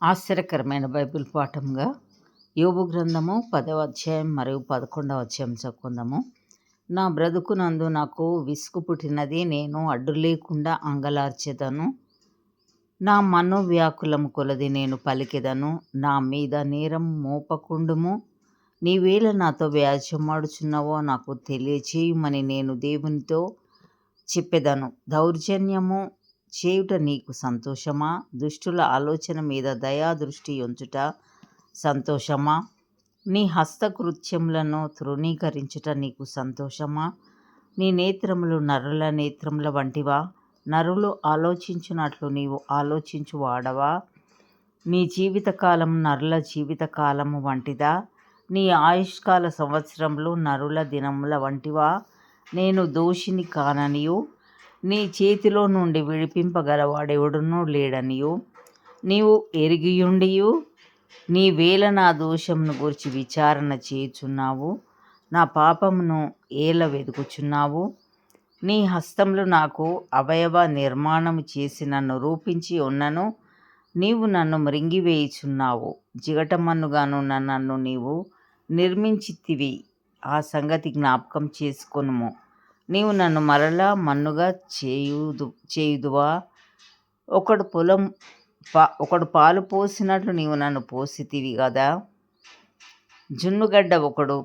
ఆశ్చర్యకరమైన బైబిల్ పాఠంగా యోబు గ్రంథము 10వ అధ్యాయం మరియు 11వ అధ్యాయం చదువుకుందాము. నా బ్రతుకునందు నాకు విసుగు పుట్టినది, నేను అడ్డు లేకుండా అంగలార్చెదను. నా మనోవ్యాకులము కొలది నేను పలికెదను, నా మీద నేరం మోపకుండుము. నీవేళ నాతో వ్యాజ్యమాడుచున్నావో నాకు తెలియచేయుమని నేను దేవునితో చెప్పెదను. దౌర్జన్యము చేయుట నీకు సంతోషమా? దుష్టుల ఆలోచన మీద దయా దృష్టి ఉంచుట సంతోషమా? నీ హస్తకృత్యములను తృణీకరించుట నీకు సంతోషమా? నీ నేత్రములు నరుల నేత్రముల వంటివా? నరులు ఆలోచించున్నట్లు నీవు ఆలోచించువాడవా? నీ జీవితకాలం నరుల జీవితకాలము వంటిదా? నీ ఆయుష్కాల సంవత్సరములు నరుల దినముల వంటివా? నేను దోషిని కాననియు నీ చేతిలో నుండి విడిపింపగలవాడెవడునూ లేడనియు నీవు ఎరిగియుండియు నీవేళ నా దోషమును గురించి విచారణ చేయుచున్నావు. నా పాపమును ఏల వెదుకుచున్నావు. నీ హస్తములు నాకు అవయవ నిర్మాణము చేసి నన్ను రూపించి ఉన్నను. నీవు నన్ను మృంగివేయుచున్నావు. జిగటమన్నుగాను నన్ను నీవు నిర్మించితివి. ఆ సంగతి జ్ఞాపకం చేసుకొనుము. నీవు నన్ను మరలా మన్నుగా చేయుదువా? ఒకడు పాలు పోసినట్లు నీవు నన్ను పోసితివి కదా. జున్నుగడ్డ ఒకడు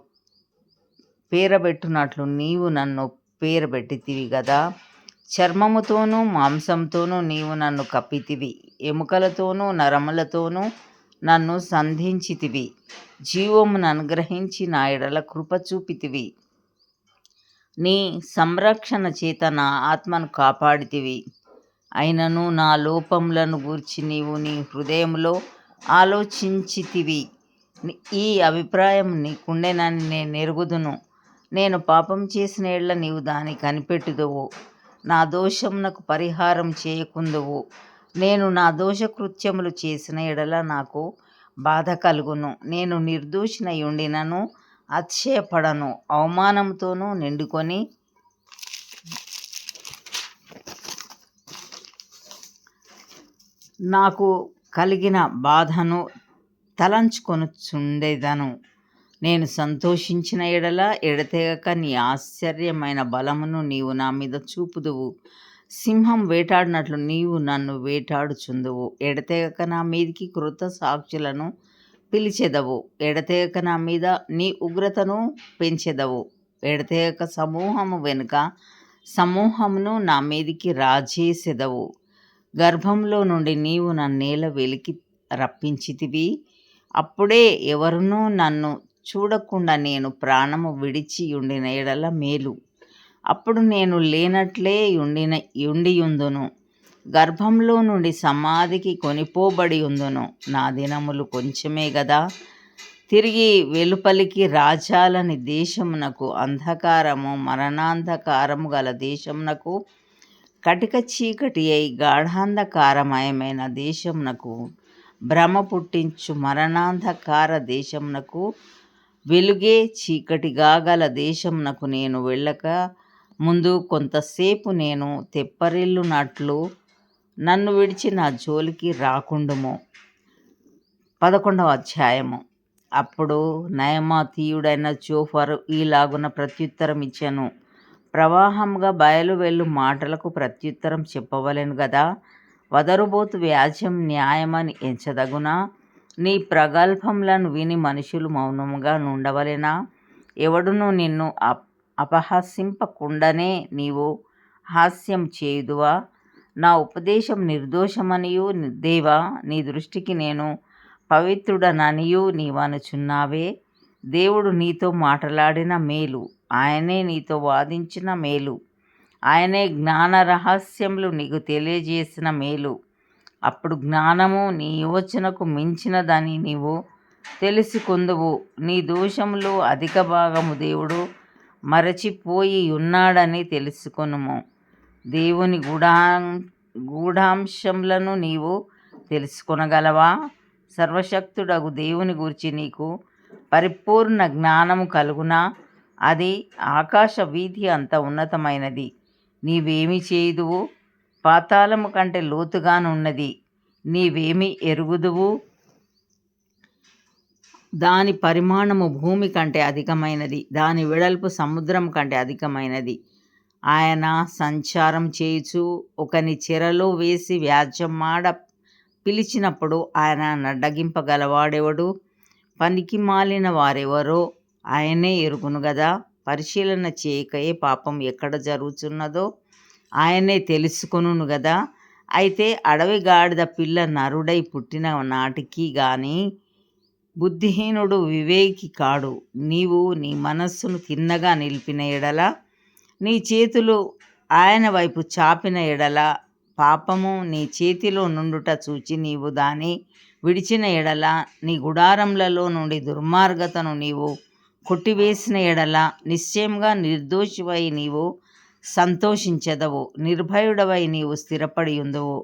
పేరబెట్టునట్లు నీవు నన్ను పేరబెట్టితివి కదా. చర్మముతోనూ మాంసంతోనూ నీవు నన్ను కప్పితివి. ఎముకలతోనూ నరములతోనూ నన్ను సంధించితివి. జీవమును అనుగ్రహించి నా ఎడల కృప చూపితివి. నీ సంరక్షణ చేత నా ఆత్మను కాపాడితివి. అయినను నా లోపములను గూర్చి నీవు నీ హృదయములో ఆలోచించితివి. ఈ అభిప్రాయం నీకుండెనని నేను ఎరుగుదును. నేను పాపం చేసిన ఎడల నీవు దాన్ని కనిపెట్టుదువు. నా దోషమునకు పరిహారం చేయకుందువు. నేను నా దోషకృత్యములు చేసిన ఎడల నాకు బాధ కలుగును. నేను నిర్దోషినై ఉండినను అతిశయపడను. అవమానంతోనూ నిండుకొని నాకు కలిగిన బాధను తలంచుకొనుచుండెదను. నేను సంతోషించిన ఎడల ఎడతెగక నీ ఆశ్చర్యమైన బలమును నీవు నా మీద చూపుదువు. సింహం వేటాడినట్లు నీవు నన్ను వేటాడుచుందువు. ఎడతెగక నా మీదికి క్రొత్త సాక్షులను పిలిచెదవు. ఎడతెగక నా మీద నీ ఉగ్రతను పెంచెదవు. ఎడతెగక సమూహము వెనుక సమూహమును నా మీదికి రాజేసెదవు. గర్భంలో నుండి నీవు నన్నేల వెలికి రప్పించితివి. అప్పుడే ఎవరునూ నన్ను చూడకుండా నేను ప్రాణము విడిచి ఉండిన ఎడల మేలు. అప్పుడు నేను లేనట్లే ఉండియుందును. గర్భంలో నుండి సమాధికి కొనిపోబడి ఉందును. నా దినములు కొంచెమే గదా. తిరిగి వెలుపలికి రాజాలని దేశమునకు, అంధకారము మరణాంధకారము గల దేశమునకు, కటిక చీకటి అయి గాఢాంధకారమయమైన దేశమునకు, భ్రమ పుట్టించు మరణాంధకార దేశమునకు, వెలుగే చీకటిగా గల దేశమునకు నేను వెళ్ళక ముందు కొంతసేపు నేను తెప్పరిల్లునట్లు నన్ను విడిచి నా జోలికి రాకుండుము. 11వ అధ్యాయము. అప్పుడు నయమాతీయుడైన జోఫరు ఈలాగున ప్రత్యుత్తరం ఇచ్చెను. ప్రవాహంగా బయలు వెళ్ళు మాటలకు ప్రత్యుత్తరం చెప్పవలెను గదా. వదరుబోతు వ్యాజ్యం న్యాయమని ఎంచదగునా? నీ ప్రగల్భములను విని మనుషులు మౌనముగా నుండవలెనా? ఎవడునూ నిన్ను అపహసింపకుండానే నీవు హాస్యం చేయుదువా? నా ఉపదేశం నిర్దోషమనియు దేవా, నీ దృష్టికి నేను పవిత్రుడననియు నీవనుచున్నావే. దేవుడు నీతో మాటలాడిన మేలు, ఆయనే నీతో వాదించిన మేలు, ఆయనే జ్ఞాన రహస్యములు నీకు తెలియజేసిన మేలు. అప్పుడు జ్ఞానము నీ యోచనకు మించినదని నీవు తెలుసుకొందువు. నీ దోషములో అధిక భాగము దేవుడు మరచిపోయి ఉన్నాడని తెలుసుకొనుము. దేవుని గూఢాంశములను నీవు తెలుసుకొనగలవా? సర్వశక్తుడగు దేవుని గూర్చి నీకు పరిపూర్ణ జ్ఞానము కలుగునా? అది ఆకాశ వీధి అంత ఉన్నతమైనది. నీవేమి చేయుదువు? పాతాళము కంటే లోతుగానున్నది. నీవేమి ఎరుగుదువు? దాని పరిమాణము భూమి కంటే అధికమైనది, దాని వెడల్పు సముద్రం కంటే అధికమైనది. ఆయన సంచారం చేయుచు ఒకని చెరలో వేసి వ్యాజ్యమాడ పిలిచినప్పుడు ఆయన నడ్డగింపగలవాడెవడు? పనికి మాలిన వారెవరో ఆయనే ఎరుగును గదా. పరిశీలన చేయకయే పాపం ఎక్కడ జరుగుతున్నదో ఆయనే తెలుసుకొనును గదా. అయితే అడవి గాడిద పిల్ల నరుడై పుట్టిన నాటికి గాని బుద్ధిహీనుడు వివేకి కాడు. నీవు నీ మనస్సును తిన్నగా నిలిపిన ఎడల, నీ చేతులు ఆయన వైపు చాపిన ఎడల, పాపము నీ చేతిలో నుండుట చూచి నీవు దాన్ని విడిచిన ఎడల, నీ గుడారములలో నుండి దుర్మార్గతను నీవు కొట్టివేసిన ఎడల, నిశ్చయంగా నిర్దోషివై నీవు సంతోషించెదవు, నిర్భయుడవై నీవు స్థిరపడి ఉందువు.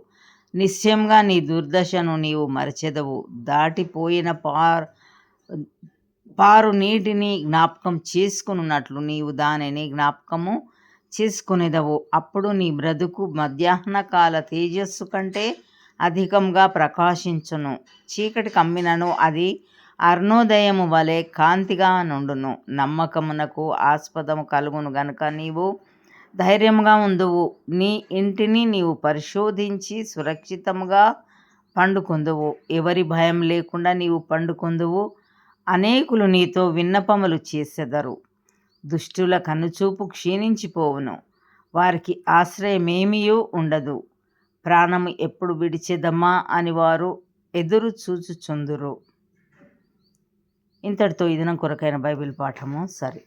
నిశ్చయంగా నీ దుర్దశను నీవు మరచెదవు. దాటిపోయిన పారు నీటిని జ్ఞాపకం చేసుకున్నట్లు నీవు దానిని జ్ఞాపకము చేసుకునేదవు. అప్పుడు నీ బ్రతుకు మధ్యాహ్న కాల తేజస్సు కంటే అధికంగా ప్రకాశించును. చీకటి కమ్మినను అది అరుణోదయము వలె కాంతిగా నుండును. నమ్మకమునకు ఆస్పదము కలుగును గనుక నీవు ధైర్యముగా ఉందువు. నీ ఇంటిని నీవు పరిశోధించి సురక్షితముగా పండుకొందువు. ఎవరి భయం లేకుండా నీవు పండుకొందువు. అనేకులు నీతో విన్నపములు చేసెదరు. దుష్టుల కనుచూపు క్షీణించిపోవును, వారికి ఆశ్రయమేమియూ ఉండదు. ప్రాణము ఎప్పుడు విడిచెదమా అని వారు ఎదురు చూచుచుందురు. ఇంతటితో ఈ దినం కొరకైన బైబిల్ పాఠము సరే.